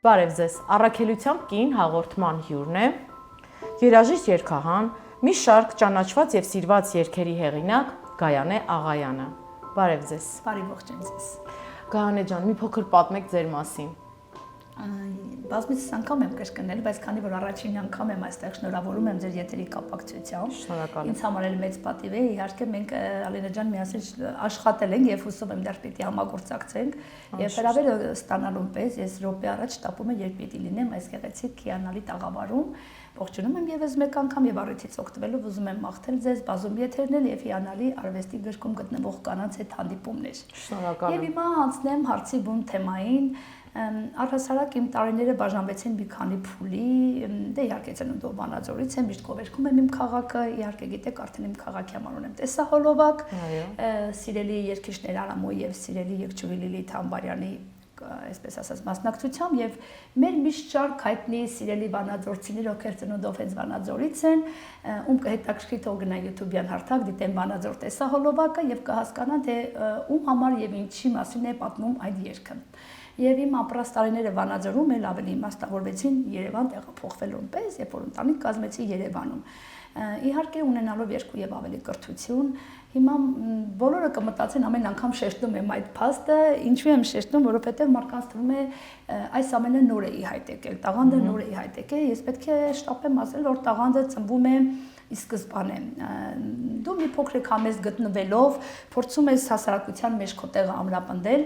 Բարև ձեզ, առաքելությամբ կին հաղորդման հյուրն է, երաժիշտ երգահան, մի շարք ճանաչված եւ սիրված երգերի հեղինակ Գայանե Աղայանը։ Բարև ձեզ։ Բարի ողջույն ձեզ։ Գայանե ջան, մի փոքր պատմեք ձեր մասին։ Բազմիցս անգամ եմ կրկնել, բայց քանի որ առաջին անգամ եմ այստեղ, շնորհավորում եմ ձեր եթերի կապակցությամբ։ Շնորհակալ եմ։ Ինձ համար էլ մեծ պատիվ է, իհարկե մենք Ալինա ջան միասին աշխատել ենք եւ հուսով եմ դեռ պիտի համագործակցենք եւ հրավերը ստանալուն պես ես րոպե առաջ շտապում եմ, երբ պիտի լինեմ այս գեղեցիկ հիանալի տաղավարում։ Ողջունում եմ եւս մեկ անգամ եւ առիթից օգտվելով ուզում եմ մաղթել ձեզ բազում եթերներ եւ հիանալի արվեստի գրքում գտնվող կանանց հետ հանդիպումներ։ Շնորհակալ եմ։ Եվ հիմա անցնեմ հարցի բուն թեմային։ Առհասարակ իմ տարիները բաժանվեցին մի քանի փուլի, դե իհարկե ծնունդով Վանաձորից եմ, միշտ գովերքում եմ իմ քաղաքը, իհարկե գիտեք արդեն իմ քաղաքի համար ունեմ տեսահոլովակ, սիրելի երգիչներ Արամոյի եւ սիրելի երգչուհի Լիլիթ Համբարյանի այսպես ասած մասնակցությամբ եւ մեր միշտ շարք հայտնի սիրելի վանաձորցիներ, ովքեր ծնունդով հենց Վանաձորից են, ում կհետաքրքրի թող գնա YouTube-յան հարթակ, դիտեն Վանաձոր տեսահոլովակը եւ կհասկանան թե ում համար եւ ինչի մասին է պատմում այդ երգը։ Եվ իմ ապրած տարիները Վանաձորում էլ ավելի իմաստավորվեցին Երևան տեղափոխվելուն պես, երբ որ ընտանիք կազմեցի Երևանում։ Իհարկե ունենալով երկու եւ ավելի կրթություն, հիմա բոլորը կմտածեն ամեն անգամ շեշտում եմ այդ փաստը, ինչու եմ շեշտում, որովհետեւ մարդկանց թվում է այս ամենը նոր է ի հայտ եկել, տաղանդը նոր է ի հայտ եկել, ես պետք է շտապեմ ասել, որ տաղանդը ծնվում է ի սկզբանե դու մի փոքրիկ համեստ գտնվելով փորձում ես հասարակության մեջ քո տեղը ամրապնդել,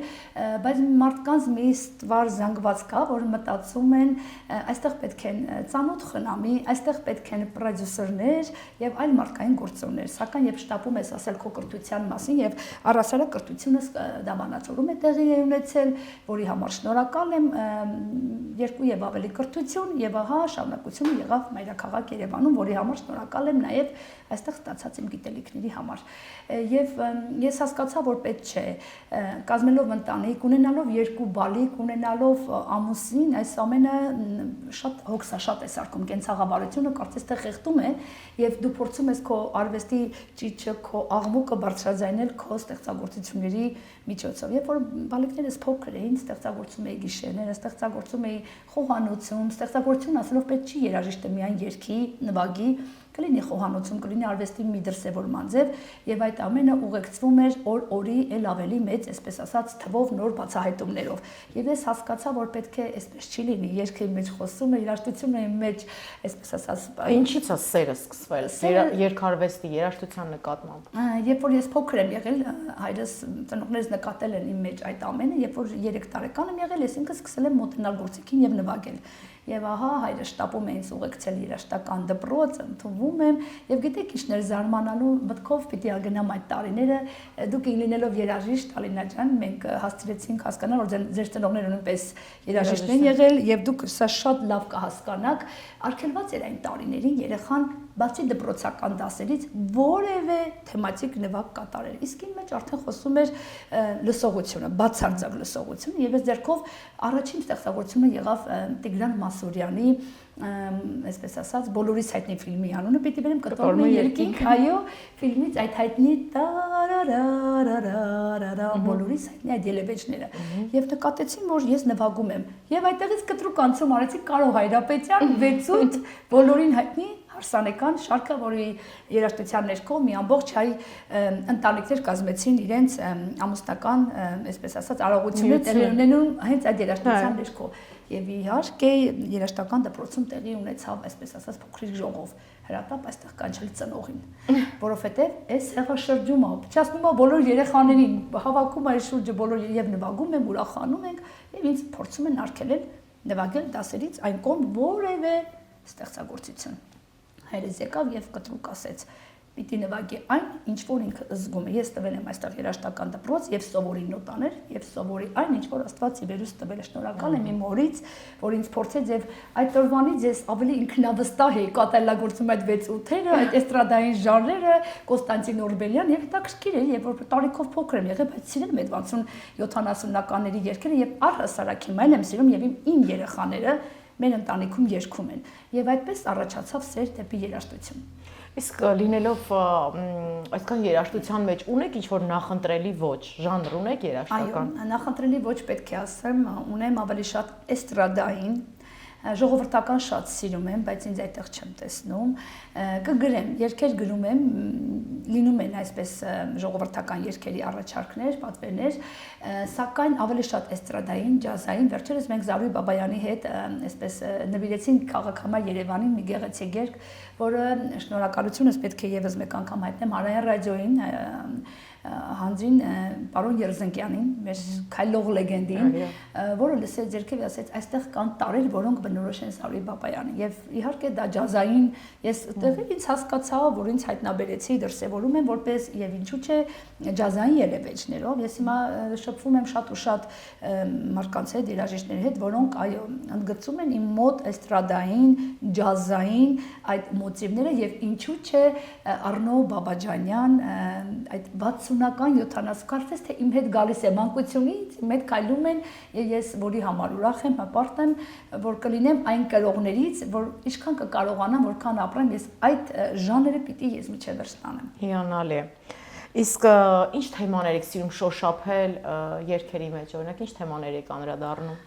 բայց մարդկանց մի ստվար զանգված կա, որ մտածում են այստեղ պետք են ծանոթ խնամի, այստեղ պետք են պրոդյուսերներ եւ այլ մարդկային գործոններ, սակայն երբ շտապում ես ասել քո կրթության մասին եւ առասարակ կրթությունս դա Վանաձորում է տեղի ունեցել, որի համար շնորհակալ եմ, երկու եւ ավելի կրթություն եւ ահա շարունակությունը եղավ մայրաքաղաք Երևանում, որի համար շնորհակալ եմ նաև այստեղ ստացած իմ գիտելիքների համար։ Եվ ես հասկացա, որ պետք չէ կազմելով ընտանիք, ունենալով երկու բալիկ, ունենալով ամուսին, այս ամենը շատ հոգսաշատ է սարքում, կենցաղավարությունը կարծես թե խեղդում է եւ դու փորձում ես քո արվեստի ճիճը, քո աղմուկը բարձրաձայնել քո ստեղծագործությունների միջոցով։ Երբ որ բալիկներս փոքր էին, ստեղծագործում էի գիշերները, ստեղծագործում էի խոհանոցում, ստեղծագործություն ասելով պետք չի երաժիշտը միայն երգի, նվագի, կլինի խոհանոցում, կլինի արվեստի մի դրսևորման ձև եւ այդ ամենը ուղեկցվում էր օր-օրի էլ ավելի մեծ, այսպես ասած, թվով նոր բացահայտումներով։ Եվ ես հասկացա, որ պետք է այսպես չի լինի, երգի մեջ խոսում է, երաժշտությունը իմ մեջ, այսպես ասած, ինչից է սերը սկսվել երգարվեստի երաժշտության նկատմամբ։ Երբ որ ես փոքր եմ եղել, հայրս ծնողներս նկատել են իմ մեջ այդ ամենը, երբ որ 3 տարեկան եմ եղել, ես ինքս սկսել եմ մոտենալ գործիքին եւ նվագել։ Եվ ահա հայրս շտապում է ինձ ուղեկցել երաժշտական դպրոց, ընդունվում եմ եւ գիտեք ինչն էր զարմանալու մտքով պիտի ագնամ այդ տարիները դուք լինելով երաժիշտ Ալինա ջան մենք հասցրեցինք հասկանալ որ ձեր ծնողները նույնպես երաժիշտ են եղել եւ դուք սա շատ լավ կհասկանաք արգելված էր այն տարիներին երեխան բացի դպրոցական դասերից որևէ թեմատիկ նվագ կատարել իսկ իմ մեջ արդեն խոսում էր լսողությունը բացարձակ լսողությունը եւ այս ձեռքով առաջին ստեղծագործությունը եղավ Տիգրան Մասուրյանի այսպես ասած բոլորիս հայտնի ֆիլմի անունը պիտի վերեմ կտորնի երկինք այո ֆիլմից այդ հայտնի տարարարարարարա բոլորիս հայտնի այդ ելևէջները եւ նկատեցին որ ես նվագում եմ եւ այդտեղից կտրուկ անցում արեցի Կարո Հայրապետյան 6-8 բոլորին հայտնի հարսանեկան շարքը, որի երաժշտության ներքո մի ամբողջ հայ ընտանիքներ կազմեցին իրենց ամուսնական, այսպես ասած, արարողությունները տեղի ունենում հենց այդ երաժշտության ներքո։ Եվ իհարկե երաժշտական դպրոցում տեղի ունեցավ, այսպես ասած, փոքրիկ ժողով, հրատապ այստեղ կանչել ծնողին, որովհետև այս հեղաշրջումը փչացնում է բոլոր երեխաներին, հավաքում է շուրջը բոլոր եւ նվագում են, ուրախանում ենք եւ ինձ փորձում են արգելել նվագել դասերից այն կողմ որևէ ստեղծագործություն։ Հայրս եկավ եւ կտրուկ ասեց պիտի նվագի այն ինչ որ ինքը զգում է ես տվել եմ այստեղ երաժշտական դպրոց եւ սովորի նոտաներ եւ սովորի այն ինչ որ Աստված իվերուս տվել է շնորհակալ եմ իմ մորից որ ինձ փորձեց եւ այդ օրվանից ես ավելի ինքնավստահ էի կատարելագործում այդ 6-8-երը այդ էստրադային ժանրերը Կոստանտին Օրբելյան եւ հետաքրքիր էր եւ որ տարիքով փոքր եմ եղել բայց սիրել եմ այդ 60-70-ականների երգերը եւ առհասարակ հիմա եմ սիրում եւ իմ երեխաները մեր ընտանիքում երգում են եւ այդպես առաջացավ սեր դեպի երաժշտություն։ Իսկ լինելով այսքան երաժշտության մեջ ունեք ինչ-որ նախընտրելի ոճ, ժանր ունեք երաժշտական։ Այո, նախընտրելի ոչ պետք է ասեմ, ունեմ ավելի շատ էստրադային, ժողովրդական շատ սիրում եմ, բայց ինձ այդտեղ չեմ տեսնում։ Կգրեմ, երգեր գրում եմ, լինում են այսպես ժողովրդական երգերի առաջարկներ, պատվերներ, սակայն ավելի շատ էստրադային, ջազային։ Վերջերս մենք Զարուհի Բաբայանի հետ այսպես նվիրեցինք քաղաքամար Երևանին մի գեղեցիկ երգ, որը շնորհակալությունս պետք է եւս մեկ անգամ հայտնեմ Հանրային ռադիոյին հանձին պարոն Երզնկյանին, մեր քայլող լեգենդին, որը լսեց երգը եւ ասեց, այստեղ կան տարրեր, որոնք բնորոշ են Զարուհի Բաբայանին։ Եվ իհարկե դա ջազային, ես այդտեղ ինձ հասկացա, որ ինձ հայտնաբերեցի, դրսևորում եմ որպես եւ ինչու՞ չէ ջազային ելևէջներով։ Ես հիմա շփվում եմ շատ ու շատ մարդկանց հետ, երաժիշտների հետ, որոնք այո, ընդգծում են իմ մոտ էստրադային, ջազային այդ մոտիվները եւ ինչու՞ չէ Առնո Բաբաջանյան այդ 60-ական 70 կարծես թե իմ հետ գալիս է մանկությունից, իմ հետ քայլում են եւ ես որի համար ուրախ եմ, հպարտ եմ, որ կլինեմ այն կրողներից, որ ինչքան կկարողանամ, որքան ապրեմ, ես այդ ժանրը պիտի ես միջև վերջ տանեմ։ Հիանալի է։ Իսկ ինչ թեմաներ եք սիրում շոշափել երգերի մեջ, օրինակ ինչ թեմաներ եք անդրադառնում։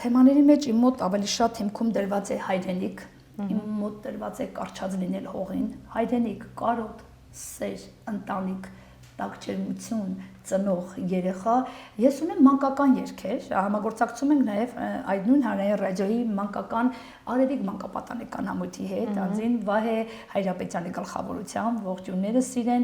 Թեմաների մեջ իմ մոտ ավելի շատ հիմքում դրված է հայրենիք, իմ մոտ դրված է կարճած լինել հողին, հայրենիք, կարոտ, սեր, ընտանիք, տակչերություն, ծնող երեխա։ Ես ունեմ մանկական երգեր, համագործակցում ենք նաև այդ նույն Հանրային ռադիոյի մանկական Արևիկ մանկապատանեկան համույթի հետ, անձին Վահե Հայրապետյանի գլխավորությամբ, ողջույնները սիրեն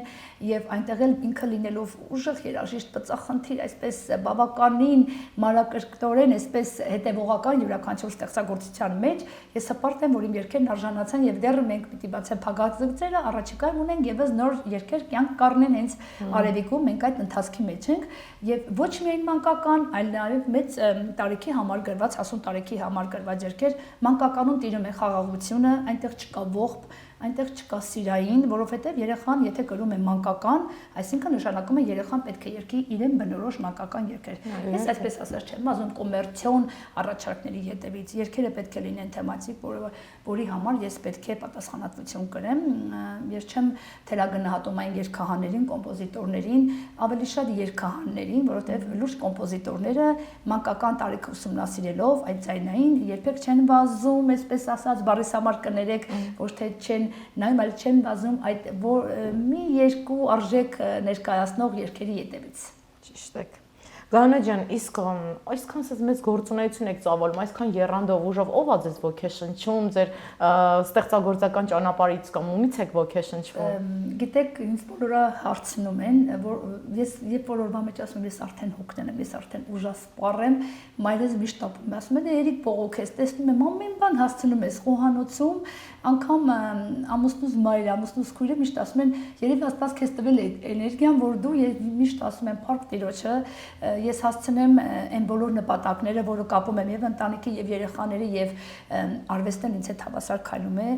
եւ այնտեղ էլ ինքը լինելով ուժեղ երաժիշտ բծախնդիր, այսպես բավականին մանրակրկտորեն, այսպես հետեւողական յուրաքանչյուր ստեղծագործության մեջ, ես հպարտ եմ, որ իմ երգերն արժանացան եւ դեռ մենք պիտի բացեմ փակագծերը, առաջիկայում ունենք եւս նոր երգեր կյանք կառնեն հենց Արևիկում, մենք այդ ընթացքի մեջ ենք եւ ոչ միայն մանկական, այլ նաեւ մեծ տարիքի համար գրված, 50 տարիքի համար գրված երգեր, մանկականում տիրում է խաղաղությունը, այնտեղ չկա ողբ, այնտեղ չկա սիրային, որովհետև երեխան, եթե գրում է մանկական, այսինքն նշանակում է երեխան պետք է երգի իրեն բնորոշ մանկական երգեր։ Ես այսպես ասած չեմ ասում կոմերցիոն առաջարկների հետևից, երգերը պետք է լինեն թեմատիկ, որի համար ես պետք է պատասխանատվություն կրեմ։ Ես չեմ թերագնահատում այն երգահաններին, կոմպոզիտորներին, ավելի շատ երգահաններին, որովհետև լուրջ կոմպոզիտորները մանկական տարիքը ուսումնասիրելով այդ ձայնային երբեք չեն վազում, այսպես ասած, բառիս համար կներեք, ոչ թե չեն նայում, այլ չեն վազում այդ մի երկու արժեք ներկայացնող երգերի հետևից։ Ճիշտ եք։ Գանա ջան, իսկ այսքան ասած մեծ գործունեություն եք ծավալում, այսքան եռանդով ուժով ով է ձեզ ոգեշնչում, ձեր ստեղծագործական ճանապարհից կամ ումից եք ոգեշնչվում։ Գիտեք, ինձ բոլորը հարցնում են, որ ես երբ որ օրվա մեջ ասում եմ, ես արդեն հոգնել եմ, ես արդեն ուժասպառ եմ, մայրս միշտ ապում է, ասում է, Երիկ բողոք ես, տեսնում եմ, ամեն բան հասցնում ես խոհանոցում, անգամ ամուսնուս մայրը, ամուսնուս քույրը միշտ ասում են, երևի Աստված քեզ տվել է էներգիան, որ դու միշտ ասում եմ, փառք Տիրոջը, ես հասցնեմ այն բոլոր նպատակները, որը կապում եմ եւ ընտանիքի եւ երեխաների եւ արվեստն ինձ հետ հավասար քայլում է,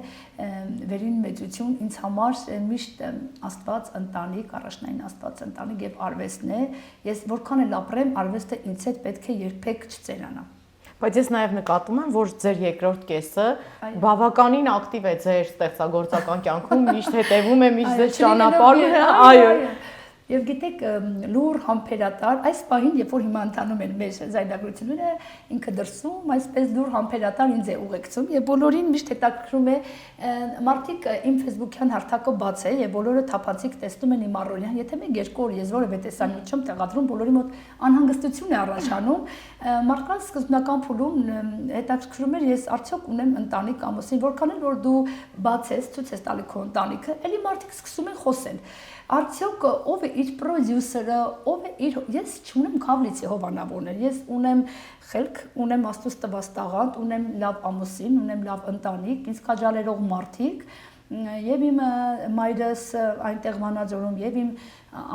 վերին մեծություն ինձ համար միշտ Աստված, ընտանիք, առաջնային Աստված, ընտանիք եւ արվեստն է։ Ես որքան էլ ապրեմ, արվեստը ինձ հետ պետք է երբեք չծերանա։ Բայց ես նաև նկատում եմ, որ ձեր երկրորդ կեսը բավականին ակտիվ է ձեր ստեղծագործական կյանքում, միշտ հետևում է, միշտ ձեզ ճանապարհում է, այո։ Եվ գիտեք, լուր համբերատար, այս պահին, երբ որ հիմա ընթանում են մեր զայնագրությունները, ինքը դրսում, այսպես լուր համբերատար ինձ է ուղեկցում եւ բոլորին միշտ հետաքրքրում է, մարդիկ իմ Facebook-յան հարթակը բաց է եւ բոլորը թափանցիկ տեսնում են իմ առօրյան, եթե մեկ երկու օր ես որևէ տեսանյութ չեմ տեղադրում, բոլորի մոտ անհանգստություն է առաջանում, մարդկանց սկզբնական փուլում հետաքրքրում էր ես արդյոք ունեմ ընտանիք ամուսին, որքան էլ որ դու բաց ես, ցույց ես տալի քո ընտանիքը, էլի մարդիկ սկսում են խոսել։ Արդյոք ով է իր պրոդյուսերը, ով է իր, ես չունեմ Քավլիցի հովանավորներ, ես ունեմ խելք, ունեմ Աստծո տված տաղանդ, ունեմ լավ ամուսին, ունեմ լավ ընտանիք, ինձ քաջալերող մարդիկ, եւ իմ մայրս այնտեղ Վանաձորում, եւ իմ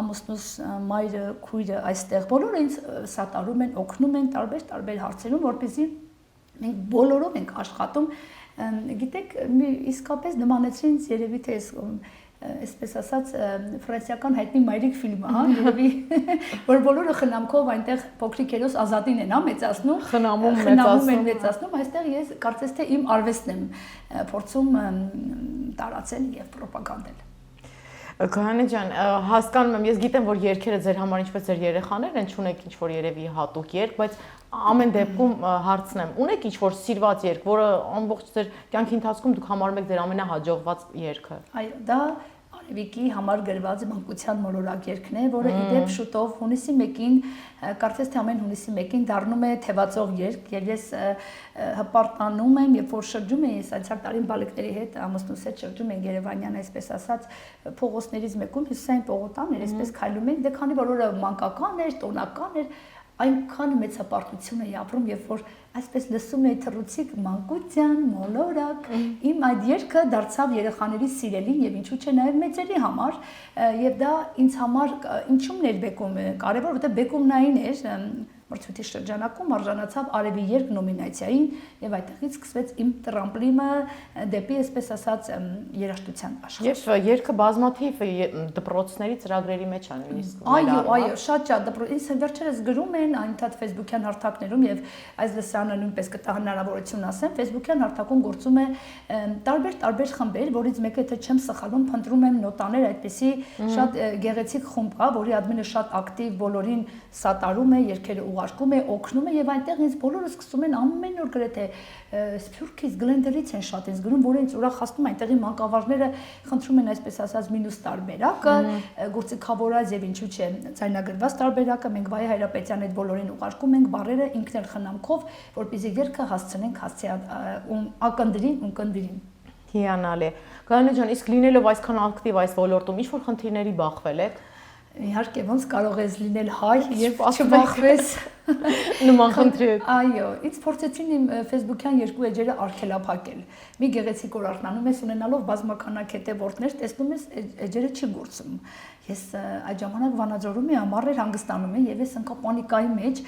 ամուսնուս մայրը, քույրը այստեղ, բոլորը ինձ սատարում են, օգնում են տարբեր հարցերում, որպեսզի մենք բոլորով ենք աշխատում։ Գիտեք, իսկապես նմանեցրին երևի թե այսպես ասած ֆրանսիական հայտնի մայրիկ ֆիլմը, հա, երևի որ բոլորը խնամքով այնտեղ փոքրիկ հերոս Ազատին են, հա, մեծացնում, խնամում են մեծացնում, այստեղ ես կարծես թե իմ արվեստն եմ փորձում տարածել եւ պրոպագանդել։ Գայանե ջան, հասկանում եմ, ես գիտեմ, որ երգերը ձեր համար ինչպես ձեր երեխաներն են, չունեք ինչ-որ երևի հատուկ երգ, բայց ամեն դեպքում հարցնեմ, ունեք ինչ-որ սիրված երգ, որը ամբողջ ձեր կյանքի ընթացքում դուք համարում եք ձեր ամենահաջողված երգը։ Այո, դա Արևիկի համար գրված մանկության մոլորակ երգն է, որը իդեպ շուտով հունիսի 1-ին, կարծես թե ամեն հունիսի 1-ին դառնում է թևածող երգ, եւ ես հպարտանում եմ, երբ որ շրջում եմ, ես անցյալ տարին բալիկների հետ ամուսնուս հետ շրջում ենք Երևանյան, այսպես ասած, փողոցներից մեկում հյուսիսային պողոտան էր, այսպես քայլում ենք, դե քանի որ օրը մանկական էր, տոնական էր, այնքան մեծ հպարտություն էի ապրում, երբ որ այսպես լսում էի թռուցիկ մանկության մոլորակ, իմ այդ երգը դարձավ երեխաների սիրելին եւ ինչու՞ չէ նաեւ մեծերի համար, եւ դա ինձ համար ինչու՞մն էր բեկում կարեւոր, որովհետեւ բեկումնային էր մրցույթի շրջանակում արժանացավ Արևի երգ նոմինացիային եւ այդտեղից սկսվեց իմ տրամպլինը դեպի, այսպես ասած, երաժշտության աշխարհ։ Եվ երգը բազմաթիվ դպրոցների ծրագրերի մեջ է նույնիսկ։ Այո, շատ դպրոցից վերջերս գրում են այնտեղ Facebook-յան հարթակներում եւ այս լսարանը նույնպես կտա հնարավորություն ասեմ, Facebook-յան հարթակում գործում է տարբեր խմբեր, որից մեկը եթե չեմ սխալվում, փնտրում են նոտաներ, այդպիսի շատ գեղեցիկ խումբ կա, որի admin-ը շատ ակտիվ, բոլորին սատարում է, երգերը ուղարկում է, օգնում է եւ այնտեղ ինձ բոլորը սկսում են ամեն օր գրեթե Սփյուռքից Գլենդերից են շատ ինձ գրում, որ ինձ ուրախացնում այնտեղի մանկավարժները խնդրում են այսպես ասած մինուս տարբերակը, գործիքավորած եւ ինչու՞ չէ ձայնագրված տարբերակը, մենք Վայե Հայրապետյանի հետ բոլորին ուղարկում ենք բառերը ինքն էլ խնամքով, որպեսզի երգը հասցնենք ակնդրին ու կնդրին։ Հիանալի։ Գայանե ջան, իսկ լինելով այսքան ակտիվ այս ոլորտում, ինչ-որ խնդիրների բախվել եք։ Իհարկե, ոնց կարող ես լինել հայ եւ չբախվես նման խնդրի։ Այո, ինձ փորձեցին իմ Facebook-յան երկու էջերը արգելափակել։ Մի գեղեցիկ օր արթնանում ես ունենալով բազմականակ հետևորդներ, տեսնում ես էջերը չի գործում։ Ես այդ ժամանակ Վանաձորում եմ, ամառ հանգստանում եմ եւ ես ընկա պանիկայի մեջ,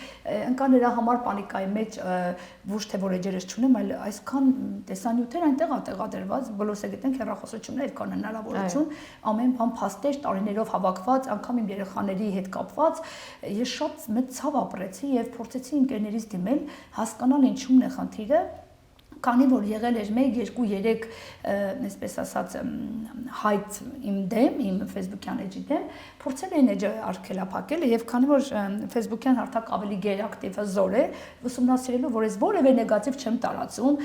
ընկա նրա համար պանիկայի մեջ, ոչ թե որ էջերս չունեմ, այլ այսքան տեսանյութեր այնտեղ ա տեղադրված, բոլորս է գիտենք հեռախոսություններ, այդքան հնարավորություն, ամեն բան փաստեր, տարիներով հավաքված, անգամ իմ երեխաների հետ կապված, ես շատ մեծ ցավ ապրեցի եւ փորձեցի ընկերներից դիմել, հասկանալ ինչու՞մն է խնդիրը, քանի որ եղել էր 1, 2, 3, այսպես ասած, հայտ իմ դեմ, իմ Facebook-յան էջի դեմ, փորձել էին էջը արգելափակել եւ քանի որ Facebook-յան հարթակ ավելի գերակտիվ զոր է, ուսումնասիրելու, որ ես որևէ նեգատիվ չեմ տարածում,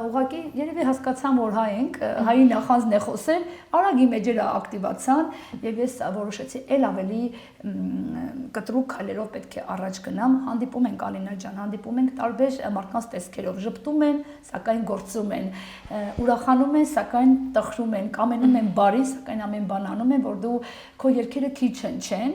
ուղղակի երևի հասկացամ, որ հայ ենք, հայի նախանձն է խոսել, արագ իմ էջերը ակտիվացան եւ ես որոշեցի ել ավելի կտրուկ քայլերով պետք է առաջ գնամ, հանդիպում ենք Ալինա ջան, հանդիպում ենք տարբեր մարդկանց տեսքերով, ժպտում են, սակայն գործում են, ուրախանում են, սակայն տխրում են, կամենում են բարի, սակայն ամեն բան անում են, որ դու քո երգերը քիչ չեն,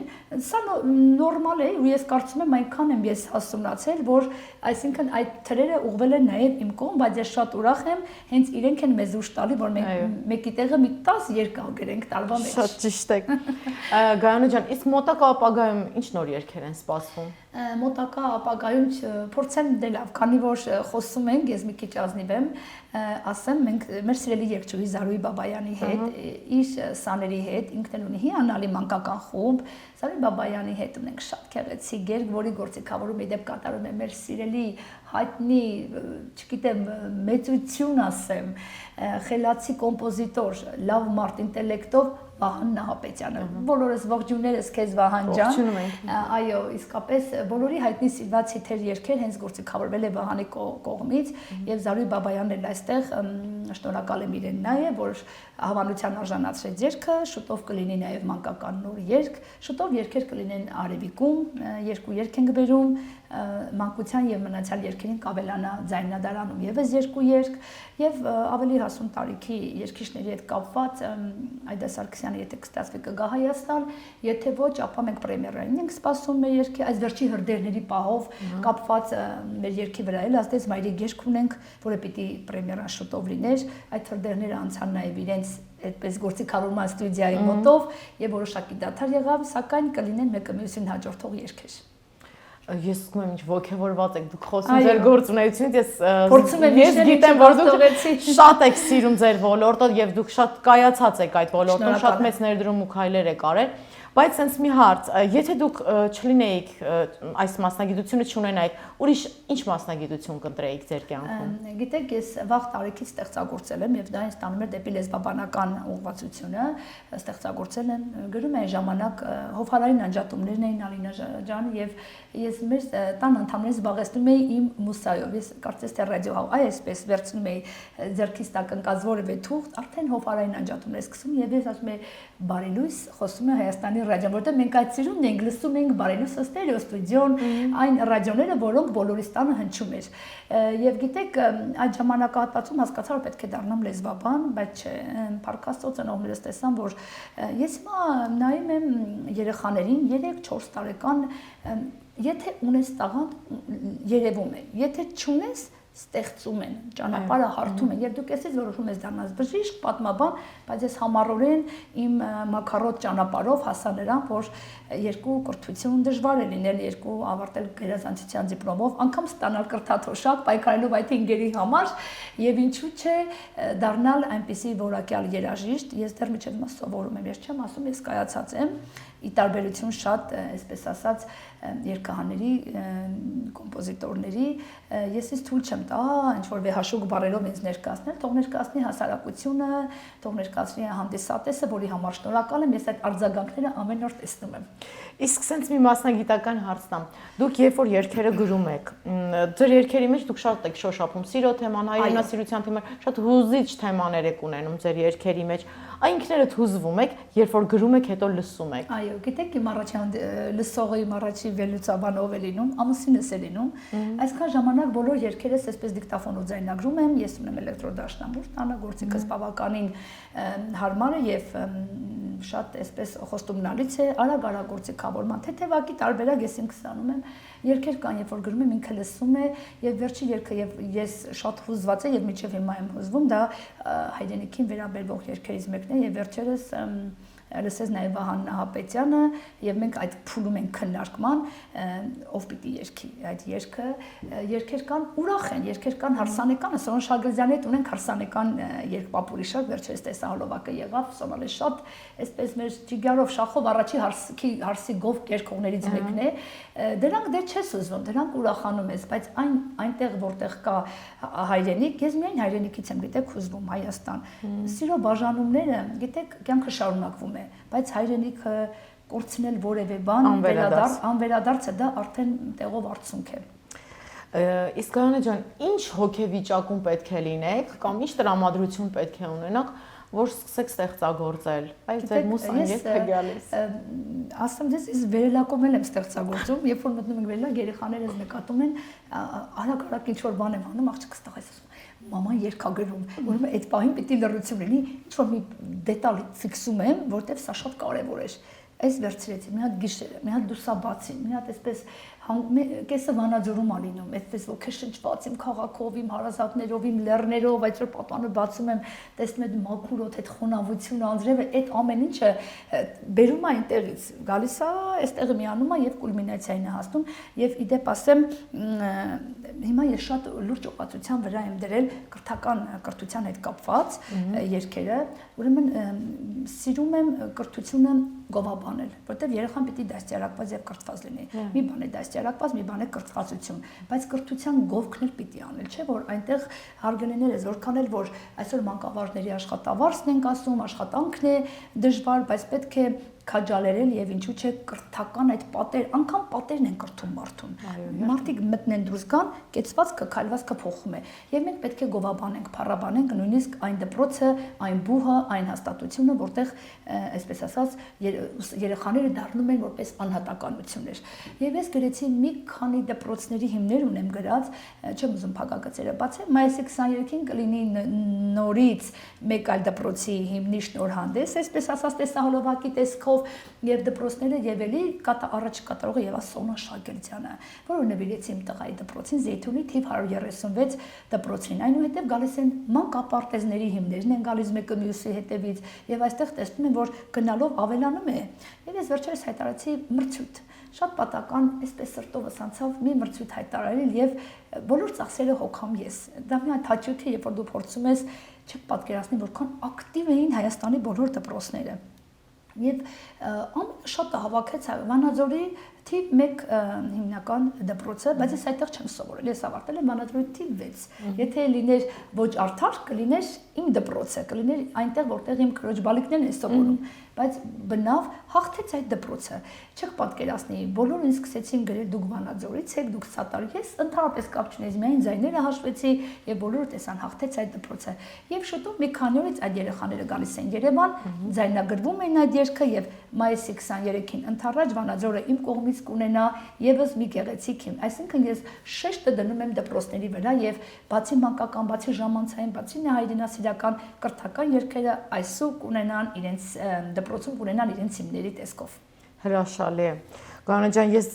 սա նորմալ է ու ես կարծում եմ այնքան եմ ես հասունացել, որ այսինքն այդ թրերը ուղղվել են նաև իմ կողմ, բայց ես շատ ուրախ եմ, հենց իրենք են մեզ ուժ տալի, որ մենք մեկի տեղը մի 10 երգ գրենք տարվա մեջ։ Շատ ճիշտ է։ Գայանե ջան, իսկ մոտակա ապագայում ինչ նոր երգեր են սպասվում։ Մոտակա ապագայում փորձեմ դե լավ, քանի որ խոսում ենք, ես մի քիչ ազնիվ եմ, ասեմ, մենք մեր սիրելի երգչուհի Զարուհի Բաբայանի հետ, իր սաների հետ, ինքն էլ ունի հիանալի մանկական խումբ, Զարուհի Բաբայանի հետ ունենք շատ գեղեցիկ երգ, որի գործիքավորում իդեպ կատարում է մեր սիրելի հայտնի, չգիտեմ, մեծություն ասեմ, խելացի կոմպոզիտոր, լավ մարդ ինտելեկտով Վահան Նահապետյանը։ Բոլորս ողջուններս քեզ Վահան ջան։ Այո, իսկապես բոլորի հայտնի սիրված հիթեր երգեր հենց գործիքավորվել է Վահանի կողմից եւ Զարուհի Բաբայանն էլ այստեղ շնորհակալ եմ իրեն նաեւ, որ հավանության արժանացրեց երգը, շուտով կլինի նաեւ մանկական նոր երգ, շուտով երգեր կլինեն Արևիկում, երկու երգ ենք բերում, մանկության եւ մնացյալ երգերին կավելանա ձայնադարանում եւս երկու երգ եւ ավելի հասուն տարիքի երգիչների հետ կապված Այդա Սարգսյանը եթե կստացվի կգա Հայաստան, եթե ոչ, ապա մենք պրեմիերային ենք սպասում մեր երգի, այս վերջի հրդեհների պահով կապված մեր երգի վրա էլ ասես մայրիկ երգ ունենք, որը պիտի պրեմիերան շուտով լիներ, այդ հրդեհները անցան նաեւ իրենց այդպես գործիքավորման ստուդիայի մոտով եւ որոշակի դադար եղավ, սակայն կլինեն մեկը մյուսին հաջորդող երգեր։ Ես զգում եմ ինչ ոգևորված եք դուք խոսում ձեր գործունեությունից, ես փորձում եմ ես գիտեմ որ դուք շատ եք սիրում ձեր ոլորտը եւ դուք շատ կայացած եք այդ ոլորտում, շատ մեծ ներդրում ու քայլեր եք արել, բայց sense մի հարց, եթե դուք չլինեիք այս մասնագիտությունը չունենայիք, ուրիշ ինչ մասնագիտություն կընտրեիք ձեր կյանքում։ Գիտեք, ես վաղ տարիքից ստեղծագործել եմ եւ դա ինձ տանում էր դեպի լեզվաբանական ուղղվածությունը, ստեղծագործել եմ, գրում եմ ժամանակ հովհարային անջատումներն էին Ալինա ջան եւ ես մեր տան անդամներից զբաղեցնում էի իմ մուսայով, ես կարծես թե ռադիո այսպես վերցնում էի ձեռքից տակ ընկած որևէ թուղթ, արդեն հովհարային անջատումներ սկսում եւ ես ասում եմ բարելույս, խոսում եմ Հայաստանի ռադիոն, որտեղ մենք այդ սիրունն ենք, լսում ենք բարելույսը ստերեո ստուդիոն, այն ռադիոները, որոնք բոլորիս տանը հնչում էր։ Եվ գիտեք, այդ ժամանակահատվածում հասկացա, որ պետք է դառնամ լեզվաբան, բայց չէ, Փարքաստո ծնողներս տեսան, որ ես հիմա նայում եմ երեխաներին 3-4 տարեկան, եթե ունես տաղանդ երևում է, եթե չունես ստեղծում են, ճանապարհը հարթում են եւ դուք էսից որոշում ես դառնալ բժիշկ, պատմաբան, բայց ես համառորեն իմ մակարոտ ճանապարհով հասա նրան, որ երկու կրթություն դժվար է լինել, երկու ավարտել գերազանցության դիպլոմով, անգամ ստանալ կրթաթոշակ, պայքարելով այդ ինգերի համար եւ ինչու՞ չէ դառնալ այնպիսի որակյալ երաժիշտ, ես դեռ միջև հիմա սովորում եմ, ես չեմ ասում, ես կայացած եմ, ի տարբերություն շատ, այսպես ասած, երգահանների, կոմպոզիտորների, ես ինձ թույլ չեմ տա, ինչ որ վեհաշուկ բառերով ինձ ներկայացնել, թող ներկայացնի հասարակությունը, թող ներկայացնի հանդիսատեսը, որի համար շնորհակալ եմ, ես այդ արձագանքները ամեն օր տեսնում եմ։ Իսկ sense մի մասնագիտական հարց տամ։ Դուք երբ որ երգերը գրում եք, ձեր երգերի մեջ դուք շատ եք շոշափում սիրո թեման, հայրենասիրության թեման, շատ հուզիչ թեմաներ եք ունենում ձեր երգերի մեջ։ Այն ինքներդ հուզվում եք, երբ որ գրում եք, հետո լսում եք։ Այո, գիտեք, իմ առաջին լսողը, իմ առաջի վերլուծաբանով է լինում, ամուսինս է լինում։ Այսքան ժամանակ բոլոր երգերս այսպես դիկտաֆոնով ձայնագրում եմ, ես ունեմ էլեկտրոդաշնամուր, տանը գործիքս բավականին հարմար է եւ շատ այսպես խոստումնալից է, արագ գործիքավորման թեթևակի տարբերակ ես ինքս անում եմ։ Երգեր կան, երբ որ գրում եմ, ինքը լսում է եւ վերջի երգը եւ ես շատ հուզված եմ եւ մինչեւ հիմա եմ հուզվում, դա հայրենիքին վերաբերող երգերից մեկն է եւ վերջերս լսեց նաև Վահան Նահապետյանը եւ մենք այդ փուլում ենք քննարկման ով պիտի երգի այդ երգը երգեր կան ուրախ են երգեր կան հարսանեկան Սոնա Շարգրզյանի հետ ունենք հարսանեկան երկպապուրի շարք վերջերս տեսահոլովակը եղավ Սոնալը շատ այսպես մեր ջիգարով շախով առաջի հարսի գով երգողներից մեկն է դրանք դեռ չես ուզվում դրանք ուրախանում ես բայց այնտեղ որտեղ կա հայրենիք ես միայն հայրենիքից եմ գիտեք հուզվում Հայաստան սիրո բաժանումները գիտեք կյանքը շարունակվում բայց հայրենիքը կորցնել որևէ բան անվերադարձ է դա արդեն տեղով արցունք է Իսկ Գայանե ջան ինչ հոգեվիճակում պետք է լինեք կամ ինչ տրամադրություն պետք է ունենաք որ սկսեք ստեղծագործել այլ ձեր մուսան երբ է գալիս ասեմ դες ես վերելակոմել եմ ստեղծագործում երբ որ մտնում ենք վերելակ երեխաներս նկատում են արագ ինչ որ բան եմ անում աղջիկս տղայս ասում մաման երգագրում ուրեմն այդ պահին պիտի լրություն լինի ինչ որ մի դետալ ֆիքսում եմ որտեվ սա շատ կարևոր է այս վերցրեցի մի հատ գիշերը մի հատ դուսաբացին մի հատ այսպես կեսը Վանաձորում ալինում այդպես ոգեշնչված իմ քաղաքով իմ հարազատներով իմ լեռներով այդ որ պատանը բացում եմ տեսնում եմ մաքուրոտ այդ խոնավությունը անձրևը այդ ամեն ինչը բերում է այնտեղից գալիս է այստեղ միանում է եւ կուլմինացիային է հասնում եւ իդեպ ասեմ հիմա ես շատ լուրջ ուղղվածության վրա եմ դրել կրթական կրթության հետ կապված երգերը ուրեմն սիրում եմ կրթությունը գովաբանել որտեվ երեխան պիտի դաստիարակված եւ կրթված լինի մի բան է դաստիարակված մի բան է կրթվածություն բայց կրթության գովքն էլ պիտի անել չէ որ այնտեղ հարգելիներ է որքան էլ որ այսօր մանկավարժների աշխատավարձն ենք ասում աշխատանքն է դժվար բայց պետք է քաջալերել եւ ինչու՞ չէ կրթական այդ պատեր անգամ պատերն են կրթում մարդուն մարդիկ մտնեն դուրս գան կեցվածքը քալվածքը փոխում է եւ մենք պետք է գովաբանենք փառաբանենք նույնիսկ այն դպրոցը այն բուհը այն հաստատությունը որտեղ այսպես ասած երեխաները դառնում են որպես անհատականություններ եւ ես գրեցի մի քանի դպրոցների հիմներ ունեմ գրած չեմ ուզում փակագծերը բացել մայիսի 23-ին կլինի նորից մեկ այլ դպրոցի հիմնի շնորհանդես այսպես ասած տեսահոլովակի տեսքով կյանքով եւ դպրոցները եւ էլի առաջ կատարողը Եվա Սոնա Շակերտյանը, որը նվիրեց իմ տղայի դպրոցին Զեյթունի թիվ 136 դպրոցին։ Այնուհետեւ գալիս են մանկապարտեզների հիմներն են գալիս մեկը մյուսի հետևից եւ այստեղ տեսնում են, որ գնալով ավելանում է։ Եվ ես վերջերս հայտարարեցի մրցույթ։ Շատ պատական, այսպես սրտովս անցավ մի մրցույթ հայտարարել եւ բոլոր ծախսերը հոգամ ես։ Դա մի հատ հաճույք է, երբ որ դու փորձում ես չեք պատկերացնի որքան ակտիվ էին Հայաստանի բոլոր դպրոցները։ Եվ ամենը շատը հավաքեց Վանաձորի թիվ 1 հիմնական դպրոցը, բայց ես այդտեղ չեմ սովորել, ես ավարտել եմ Վանաձորի թիվ 6։ Եթե լիներ ոչ արդար, կլիներ իմ դպրոցը, կլիներ այնտեղ, որտեղ իմ քրոջ բալիկներն են սովորում, բայց բնավ հաղթեց այդ դպրոցը։ Չեք պատկերացնի, բոլորը ինձ սկսեցին գրել դուք Վանաձորից եք, դուք Սատարի, ես ընդհանրապես կապ չունեի, միայն ձայները հաշվեցի եւ բոլորը տեսան հաղթեց այդ դպրոցը։ Եվ շուտով մի քանի օրից այդ երեխաները գալիս են Երևան, ձայնագրվում են այդ երգը եւ մայիսի 23-ին ընդառաջ Վանաձորը իմ կողմից կունենա եւս մի գեղեցիկ հիմ։ Այսինքն ես շեշտը դնում եմ դպրոցների վրա եւ բացի մանկական, բացի ժամանցային, բացի հայրենասիրական կրթական երգերը այսօր կունենան իրենց դպրոցում կունենան իրենց հիմների տեսքով։ Հրաշալի է։ Գայանե ջան, ես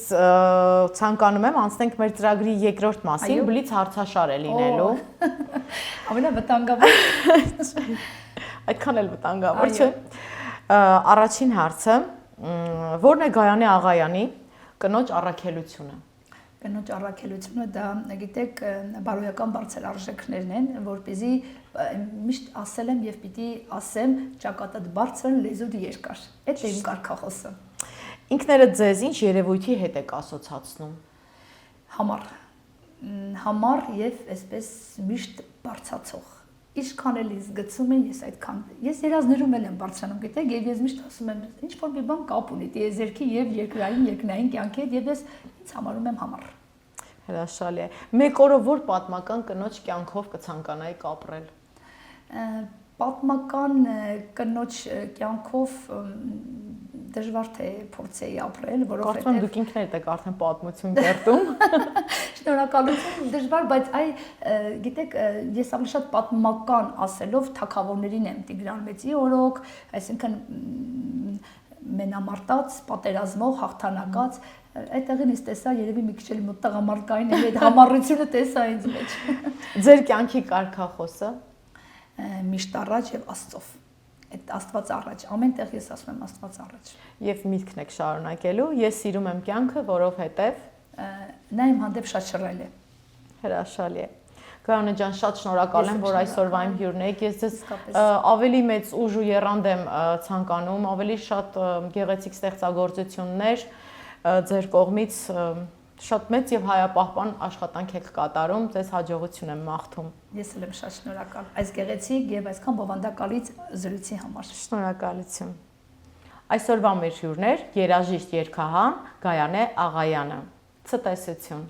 ցանկանում եմ անցնենք մեր ծրագրի երկրորդ մասին, բլից հարցաշար է լինելու։ Ամենավտանգավոր։ Այդքան էլ վտանգավոր չէ։ Առաջին հարցը, ո՞րն է Գայանե Աղայանի կնոջ առաքելությունը։ Կնոջ առաքելությունը դա, գիտեք, բարոյական բարձր արժեքներն են, որպեսզի միշտ ասել եմ եւ պիտի ասեմ, ճակատդ բարձր, լեզուդ երկար։ Այդ է իմ կարգախոսը։ Ինքներդ ձեզ ինչ երևույթի հետ եք ասոցացնում։ Համառ եւ այսպես միշտ բարձացող։ Ինչքան էլ զգացում եմ ես այդքան։ Ես երազներում եմ բարձրանում, գիտեք, եւ ես միշտ ասում եմ, ինչ որ մի բան կապ ունի տիեզերքի եւ երկրային կյանքի հետ եւ ես ինձ համարում եմ համառ։ Հրաշալի է։ Մեկ օրը որ պատմական կնոջ կյանքով կցանկանայիք ապրել։ Պատմական կնոջ կյանքով դժվար թե փորձեի ապրել, որովհետեւ Կարծում եմ դուք ինքներդ եք արդեն պատմություն կերտում։ Շնորհակալություն, դժվար, բայց գիտեք, ես ավելի շատ պատմական ասելով թագավորներին եմ Տիգրան Մեծի օրոք, այսինքն մենամարտած, պատերազմող, հաղթանակած, այդտեղին ինձ տեսա երևի մի քիչ էլ մոտ տղամարդկային այդ համառությունը տեսա ինձ մեջ։ Ձեր կյանքի կարգախոսը միշտ առաջ եւ Աստծով։ Այդ Աստված առաջ, ամեն տեղ ես ասում եմ Աստված առաջ։ Եվ միտքն եք շարունակելու, ես սիրում եմ կյանքը, որովհետև նա իմ հանդեպ շատ շռայլ է։ Հրաշալի է։ Գայանե ջան, շատ շնորհակալ եմ, որ այսօրվա իմ հյուրն եք։ Ես ձեզ ավելի մեծ ուժ ու եռանդ եմ ցանկանում, ավելի շատ գեղեցիկ ստեղծագործություններ ձեր կողմից շատ մեծ եւ հայապահպան աշխատանք եք կատարում, ձեզ հաջողություն եմ մաղթում։ Ես էլ եմ շատ շնորհակալ այս գեղեցիկ եւ այսքան բովանդակալից զրույցի համար։ Շնորհակալություն։ Այսօրվա մեր հյուրն էր երաժիշտ երգահան Գայանե Աղայանը։ Ցտեսություն։